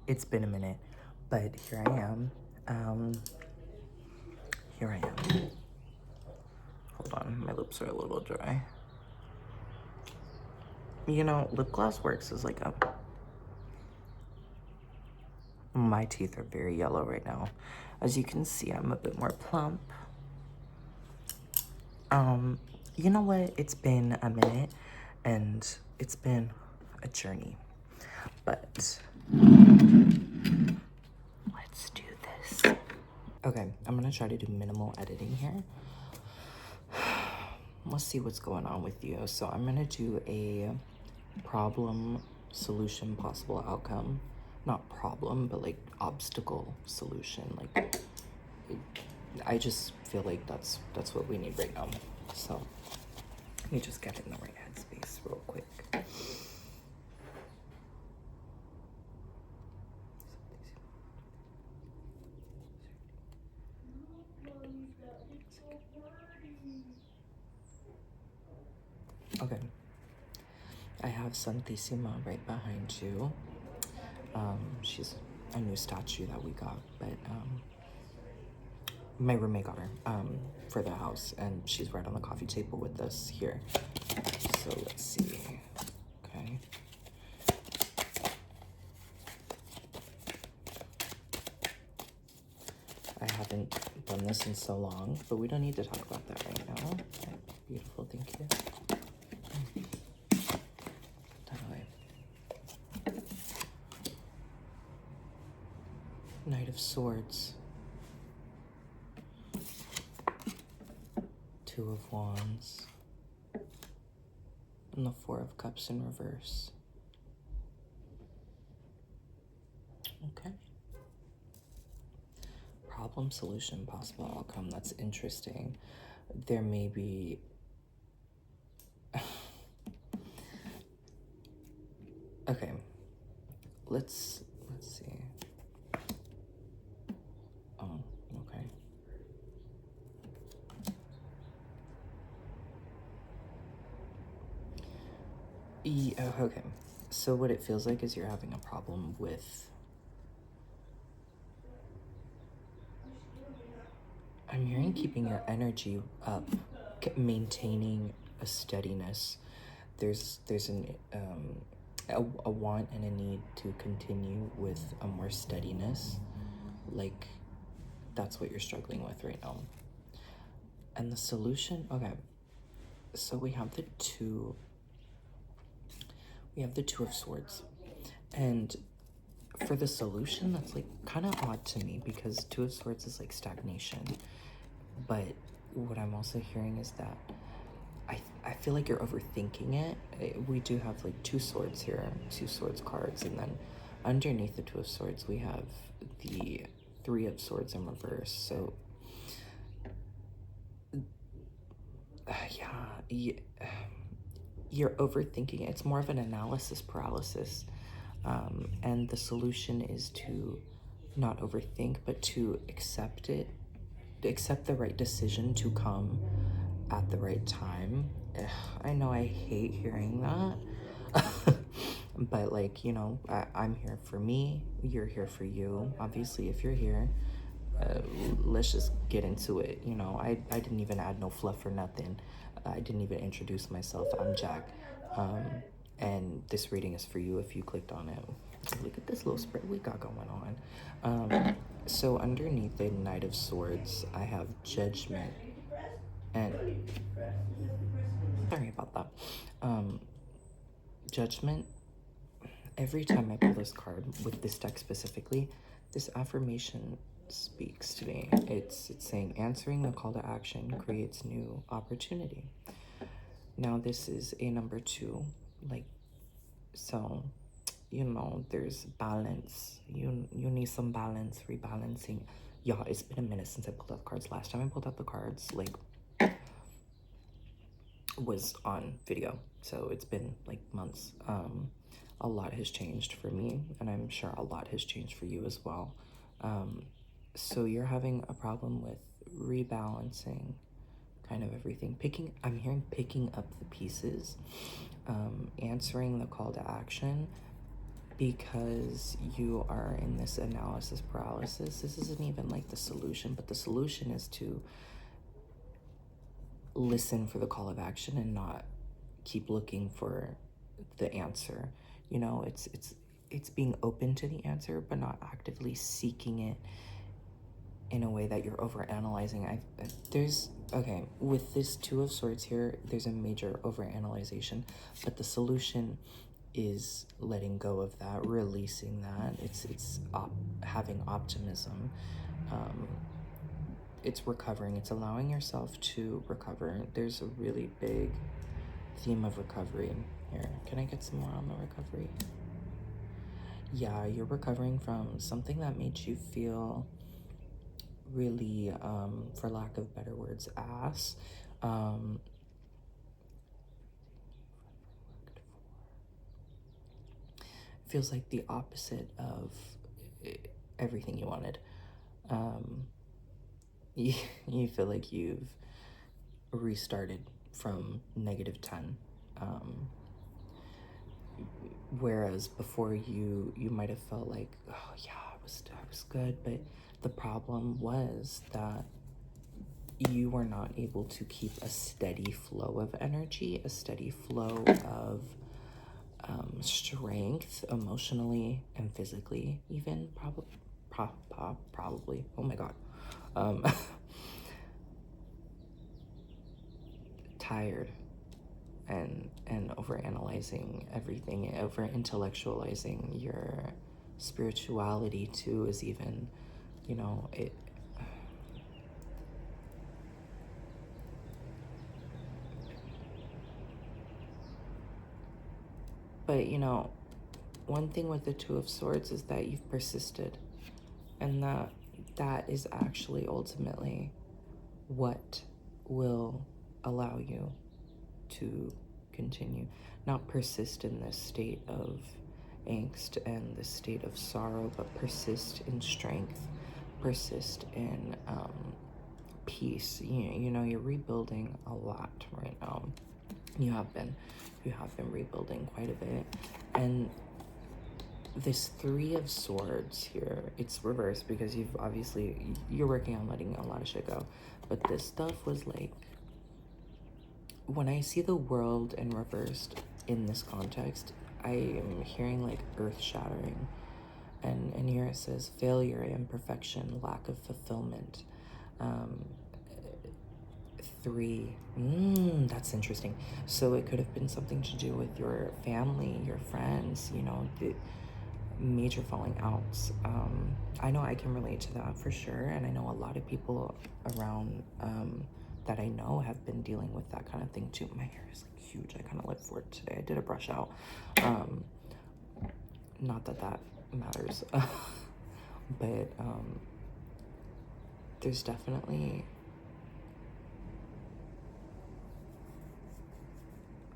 It's been a minute, but here I am. Here I am. Hold on, my lips are a little dry. You know, lip gloss works as like a... My teeth are very yellow right now. As you can see, I'm a bit more plump. You know what? It's been a minute, and it's been a journey. But let's do this. Okay, I'm gonna try to do minimal editing here. Let's see what's going on with you. So I'm gonna do a problem, solution, possible outcome. Not problem, but like obstacle, solution. Like, I just feel like that's what we need right now. So let me just get in the right headspace real quick. Okay, I have Santissima right behind you. She's a new statue that we got, but my roommate got her for the house, and she's right on the coffee table with us here. So let's see. Okay. I haven't done this in so long, but we don't need to talk about that right now. Okay, beautiful, thank you. That away. Knight of Swords. Two of Wands. And the Four of Cups in reverse. Okay. Problem, solution, possible outcome. That's interesting. There may be... Okay. Let's see. Oh, okay. Yeah, okay. So what it feels like is you're having a problem with... I'm hearing keeping your energy up, maintaining a steadiness. There's a want and a need to continue with a more steadiness. Like, that's what you're struggling with right now. And the solution, okay. So we have the two of Swords. And for the solution, that's like kind of odd to me because Two of Swords is like stagnation. But what I'm also hearing is that I feel like you're overthinking it. We do have like Two Swords here, Two Swords cards, and then underneath the Two of Swords we have the Three of Swords in reverse. So yeah, you're overthinking it. It's more of an analysis paralysis. And the solution is to not overthink, but to accept it, accept the right decision to come at the right time. I know I hate hearing that, but like, you know, I'm here for me, you're here for you. Obviously, if you're here, let's just get into it. You know, I didn't even add no fluff or nothing. I didn't even introduce myself. I'm Jack. And this reading is for you if you clicked on it. Look at this little spread we got going on. So underneath the Knight of Swords, I have Judgment. And sorry about that. Judgment. Every time I pull this card, with this deck specifically, this affirmation speaks to me. It's saying answering the call to action creates new opportunity. Now this is a number 2, like, so, you know, there's balance. You need some balance, rebalancing. Y'all, it's been a minute since I pulled out cards. Last time I pulled out the cards, like, was on video, so it's been like months. A lot has changed for me, and I'm sure a lot has changed for you as well. So you're having a problem with rebalancing kind of everything. I'm hearing picking up the pieces, answering the call to action. because you are in this analysis paralysis. This isn't even like the solution, but the solution is to listen for the call of action and not keep looking for the answer. You know, it's being open to the answer, but not actively seeking it in a way that you're overanalyzing. Okay, with this Two of Swords here, there's a major overanalyzation, but the solution is letting go of that, releasing that. It's having optimism. It's recovering. It's allowing yourself to recover. There's a really big theme of recovery here. Can I get some more on the recovery? Yeah, you're recovering from something that made you feel really, for lack of better words, ass. Feels like the opposite of everything you wanted. You feel like you've restarted from -10. Whereas before you might have felt like, oh yeah, I was good, but the problem was that you were not able to keep a steady flow of energy, a steady flow of strength, emotionally and physically, even probably. Oh my god. Tired and over analyzing everything, over intellectualizing your spirituality too is even, you know, it. But you know, one thing with the Two of Swords is that you've persisted, and that is actually ultimately what will allow you to continue, not persist in this state of angst and this state of sorrow, but persist in strength, persist in peace. You know, you're rebuilding a lot right now. You have been rebuilding quite a bit. And this Three of Swords here, it's reversed because you're working on letting a lot of shit go. But this stuff was like, when I see the world in reversed in this context, I am hearing like earth shattering. And here it says failure, imperfection, lack of fulfillment. Three, that's interesting. So it could have been something to do with your family, your friends, you know, the major falling outs. I know I can relate to that for sure. And I know a lot of people around that I know have been dealing with that kind of thing too. My hair is like huge. I kind of live for it today. I did a brush out. Not that that matters. But there's definitely,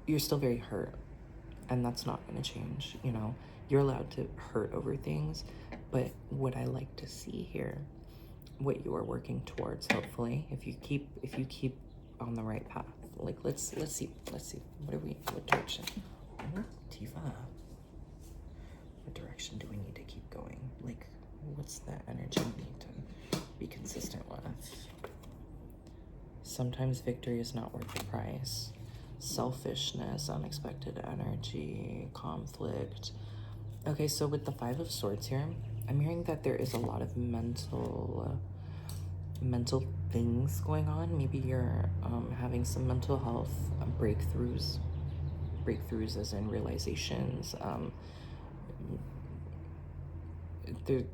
you're still very hurt, and that's not going to change. You know, you're allowed to hurt over things, but what I like to see here, what you are working towards, hopefully, if you keep on the right path, like let's see what direction? Oh, Tifa, what direction do we need to keep going? Like, what's the energy we need to be consistent with? Sometimes victory is not worth the price. Selfishness, unexpected energy, conflict. Okay, so with the Five of Swords here, I'm hearing that there is a lot of mental things going on. Maybe you're having some mental health breakthroughs as in realizations.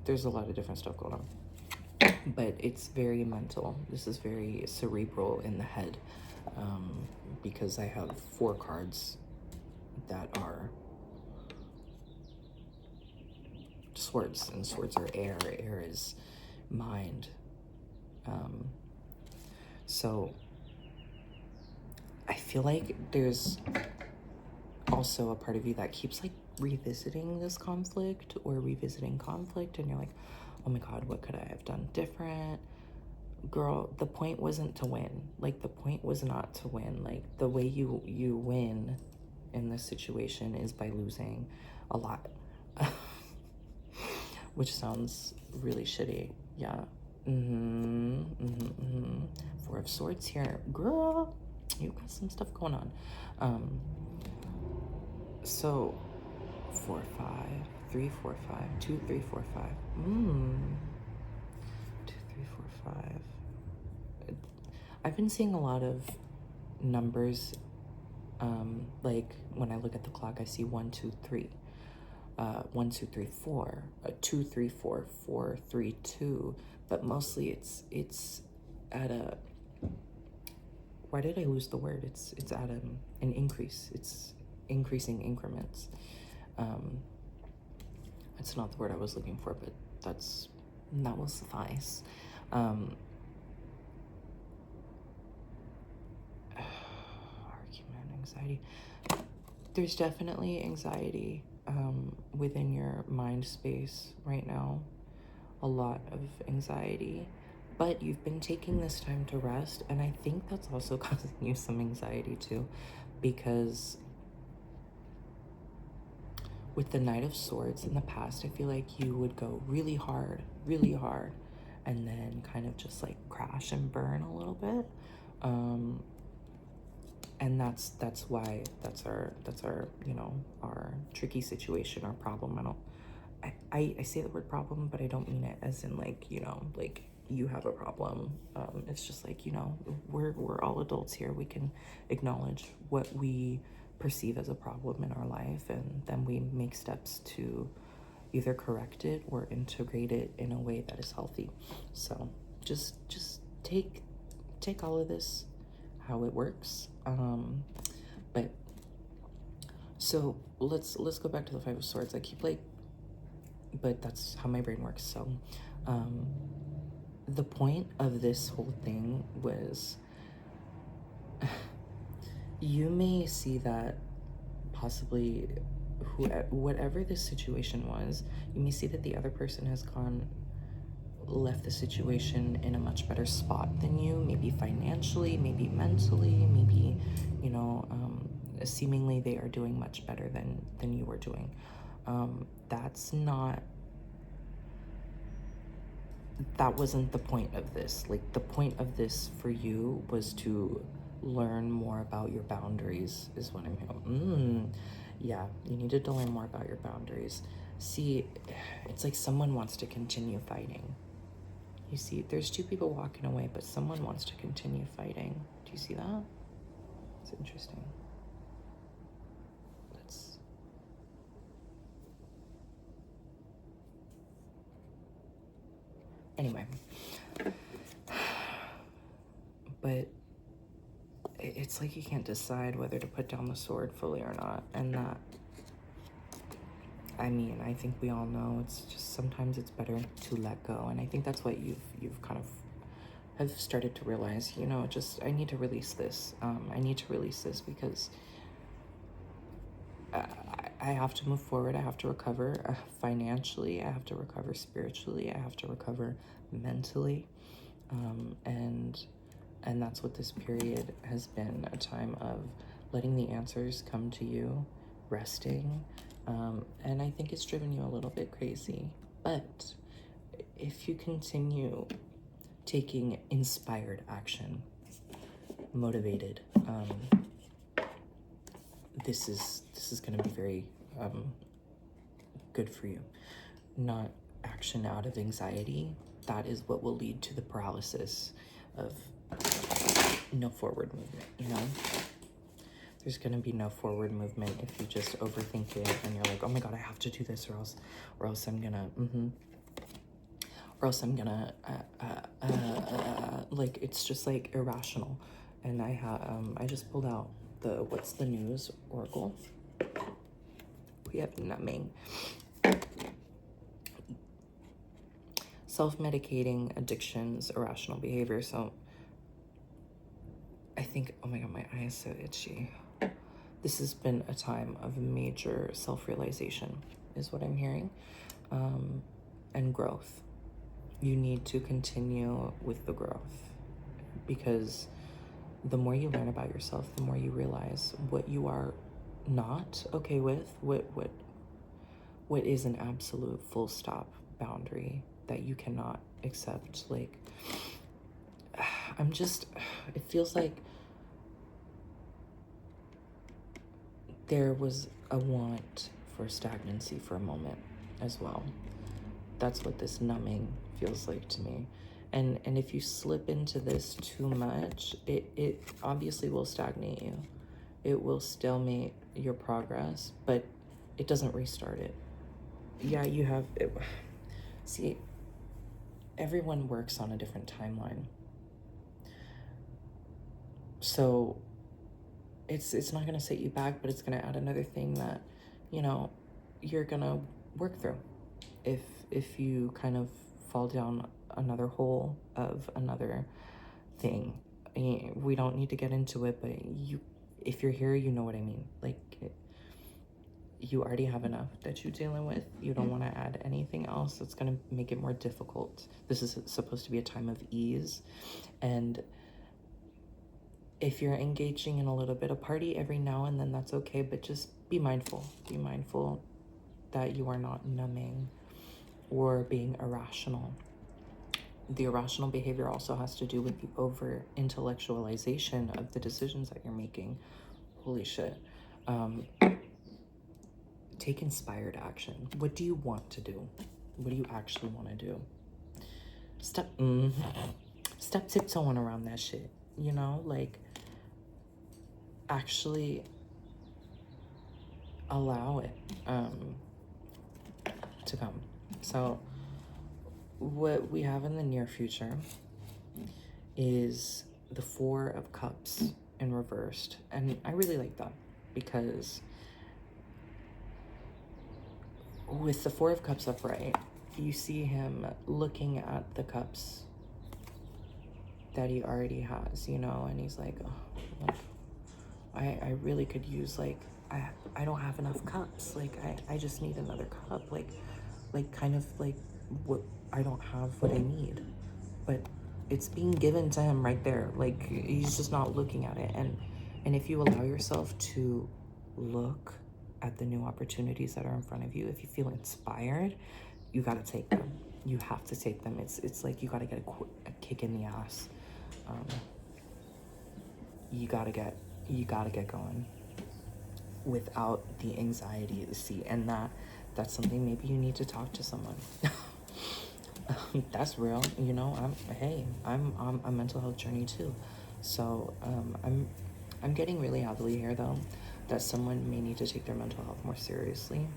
There's a lot of different stuff going on, but it's very mental. This is very cerebral in the head. Because I have 4 cards that are swords, and swords are air. Air is mind. So I feel like there's also a part of you that keeps like revisiting this conflict or revisiting conflict, and you're like, oh my god, what could I have done different? Girl, the point wasn't to win. Like, the point was not to win. Like, the way you win in this situation is by losing a lot. which sounds really shitty. Yeah. Four of Swords here. Girl, you got some stuff going on. So 4, 5, 3, 4, 5, 2, 3, 4, 5. 2, 3, 4, 5. I've been seeing a lot of numbers. Like when I look at the clock, I see 1, 2, 3. 1, 2, 3, 4. 2, 3, 4, 4, 3, 2. But mostly it's at a. Why did I lose the word? It's at an increase. It's increasing increments. It's not the word I was looking for, but that will suffice. Argument, anxiety. There's definitely anxiety within your mind space right now. A lot of anxiety. But you've been taking this time to rest, and I think that's also causing you some anxiety too, because with the Knight of Swords in the past, I feel like you would go really hard, and then kind of just like crash and burn a little bit. And that's why that's our our tricky situation, our problem. I say the word problem, but I don't mean it as in like like you have a problem. It's just like we're all adults here. We can acknowledge what we perceive as a problem in our life, and then we make steps to either correct it or integrate it in a way that is healthy. So just take all of this how it works. But so let's go back to the Five of Swords. I keep but that's how my brain works. So the point of this whole thing was you may see that possibly whatever this situation was, you may see that the other person has left the situation in a much better spot than you, maybe financially, maybe mentally, maybe seemingly they are doing much better than you were doing. That wasn't the point of this. Like, the point of this for you was to learn more about your boundaries, is what I'm hearing. Yeah, you needed to learn more about your boundaries. See, it's like someone wants to continue fighting. You see, there's two people walking away, but someone wants to continue fighting. Do you see that? It's interesting. Anyway. But it's like you can't decide whether to put down the sword fully or not. And that, I mean, I think we all know it's just sometimes it's better to let go. And I think that's what you've kind of have started to realize, I need to release this. I need to release this because I have to move forward. I have to recover financially. I have to recover spiritually. I have to recover mentally. And that's what this period has been, a time of letting the answers come to you, resting. And I think it's driven you a little bit crazy. But if you continue taking inspired action, motivated, this is going to be very good for you. Not action out of anxiety. That is what will lead to the paralysis of no forward movement. There's going to be no forward movement if you just overthink it and you're like, oh my god, I have to do this or else I'm gonna like, it's just like irrational. And I just pulled out the What's the News Oracle. We have numbing, self-medicating, addictions, irrational behavior. So I think, oh my god, my eye is so itchy. This has been a time of major self-realization, is what I'm hearing, and growth. You need to continue with the growth, because the more you learn about yourself, the more you realize what you are not okay with, what is an absolute full stop boundary that you cannot accept. Like, it feels like there was a want for stagnancy for a moment as well. That's what this numbing feels like to me. And if you slip into this too much, it obviously will stagnate you. It will stalemate your progress, but it doesn't restart it. Yeah, you have it. See, everyone works on a different timeline. So it's not gonna set you back, but it's gonna add another thing that, you know, you're gonna work through. If you kind of fall down another hole of another thing. We don't need to get into it, but if you're here, you know what I mean. Like, you already have enough that you're dealing with. You don't want to add anything else that's going to make it more difficult. This is supposed to be a time of ease. And if you're engaging in a little bit of party every now and then, that's okay, but just be mindful. Be mindful that you are not numbing or being irrational. The irrational behavior also has to do with the over intellectualization of the decisions that you're making. Holy shit. Take inspired action. What do you want to do? What do you actually want to do? Stop tiptoeing around that shit. You know, like, actually allow it to come. So what we have in the near future is the Four of Cups in reversed. And I really like that because with the Four of Cups upright, you see him looking at the cups that he already has, you know, and he's like, oh, like, I really could use, like, I don't have enough cups. Like, I just need another cup. Like kind of like what I don't have what I need, but it's being given to him right there. Like, he's just not looking at it. And if you allow yourself to look at the new opportunities that are in front of you, if you feel inspired, you got to take them. You have to take them. It's like you got to get a kick in the ass. You got to get going without the anxiety. See, and that's something maybe you need to talk to someone. That's real, you know. I'm on a mental health journey too, so I'm getting really heavily here though, that someone may need to take their mental health more seriously.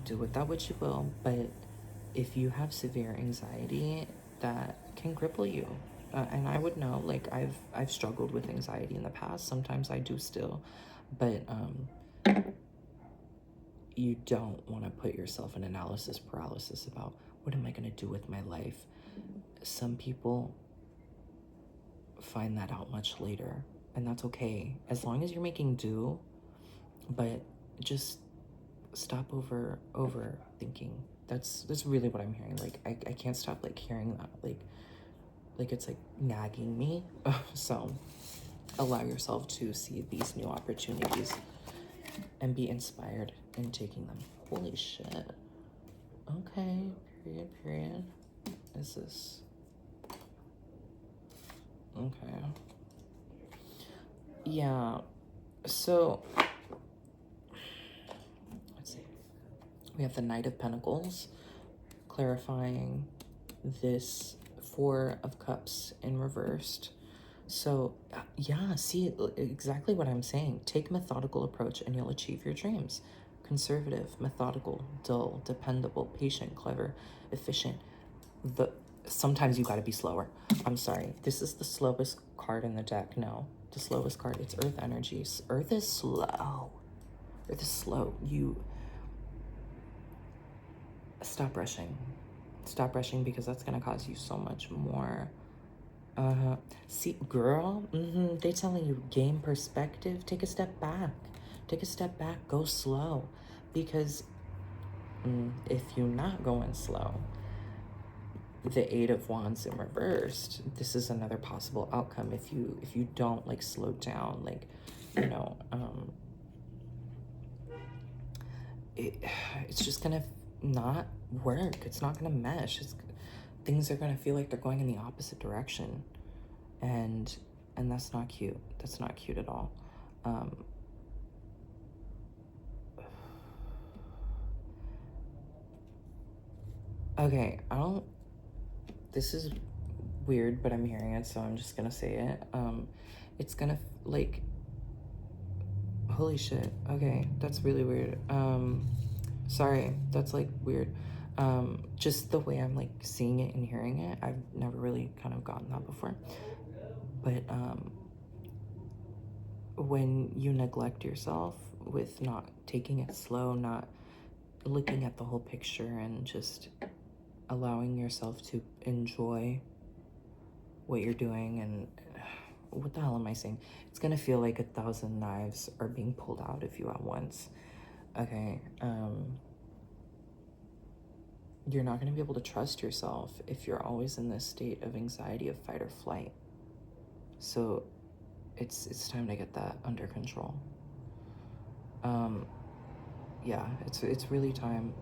Do with that what you will, but if you have severe anxiety that can cripple you, and I would know, like, I've struggled with anxiety in the past. Sometimes I do still, but you don't want to put yourself in analysis paralysis about what am I going to do with my life. Some people find that out much later, and that's okay, as long as you're making do. But just stop overthinking. That's really what I'm hearing. Like, I can't stop, like, hearing that, like it's like nagging me. So allow yourself to see these new opportunities and be inspired in taking them. Holy shit. Okay, period. Is this okay? Yeah, so let's see. We have the Knight of Pentacles clarifying this Four of Cups in reversed. So yeah, see, exactly what I'm saying. Take a methodical approach and you'll achieve your dreams. Conservative, methodical, dull, dependable, patient, clever, efficient. Sometimes you got to be slower. I'm sorry. This is the slowest card in the deck. No, the slowest card. It's Earth energy. Earth is slow. Earth is slow. You stop rushing. Stop rushing, because that's going to cause you so much more. See, girl, they telling you gain perspective. Take a step back. Take a step back. Go slow. Because if you're not going slow, the Eight of Wands in reversed, this is another possible outcome if you don't, like, slow down, like, you know, it's just gonna not work. It's not gonna mesh. Things are gonna feel like they're going in the opposite direction, and that's not cute. That's not cute at all. Okay, I don't. This is weird, but I'm hearing it, so I'm just gonna say it. It's gonna like. Holy shit. Okay, that's really weird. Sorry, that's like weird. Just the way I'm like seeing it and hearing it, I've never really kind of gotten that before. But when you neglect yourself with not taking it slow, not looking at the whole picture, and just allowing yourself to enjoy what you're doing, and what the hell am I saying? It's gonna feel like 1,000 knives are being pulled out of you at once. Okay, you're not gonna be able to trust yourself if you're always in this state of anxiety, of fight or flight. So it's time to get that under control. Yeah, it's really time.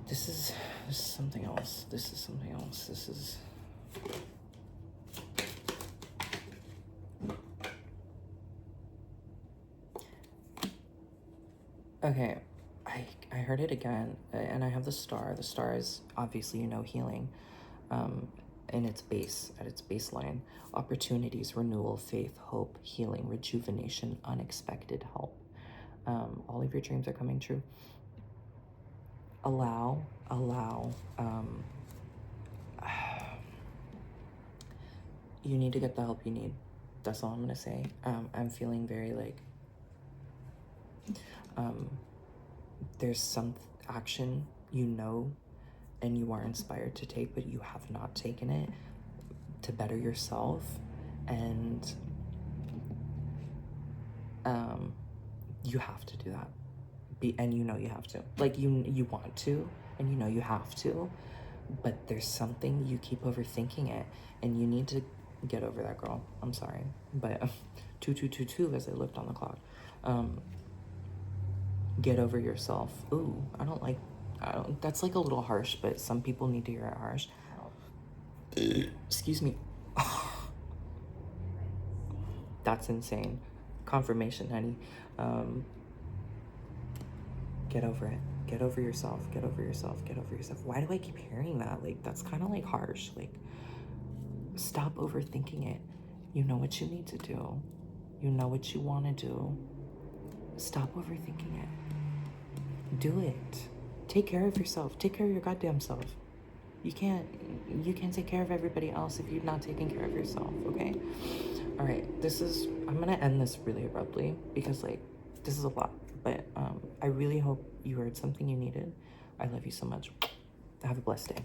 This is something else. This is something else. This is. Okay, I heard it again, and I have the star. The star is obviously, healing, in its base, at its baseline. Opportunities, renewal, faith, hope, healing, rejuvenation, unexpected help. All of your dreams are coming true. Allow, you need to get the help you need. That's all I'm gonna say. I'm feeling very like, there's some action and you are inspired to take, but you have not taken it to better yourself, and you have to do that. And you have to. Like, you want to, and you have to, but there's something, you keep overthinking it, and you need to get over that, girl. I'm sorry, but 2222 as I looked on the clock. Get over yourself. Ooh, that's like a little harsh, but some people need to hear it harsh. Excuse me. That's insane. Confirmation, honey. Get over it. Get over yourself. Get over yourself. Get over yourself. Why do I keep hearing that? Like, that's kind of like harsh. Like, stop overthinking it. You know what you need to do. You know what you want to do. Stop overthinking it. Do it. Take care of yourself. Take care of your goddamn self. You can't take care of everybody else if you're not taking care of yourself, okay? All right, I'm gonna end this really abruptly because, like, this is a lot, but I really hope you heard something you needed. I love you so much. Have a blessed day.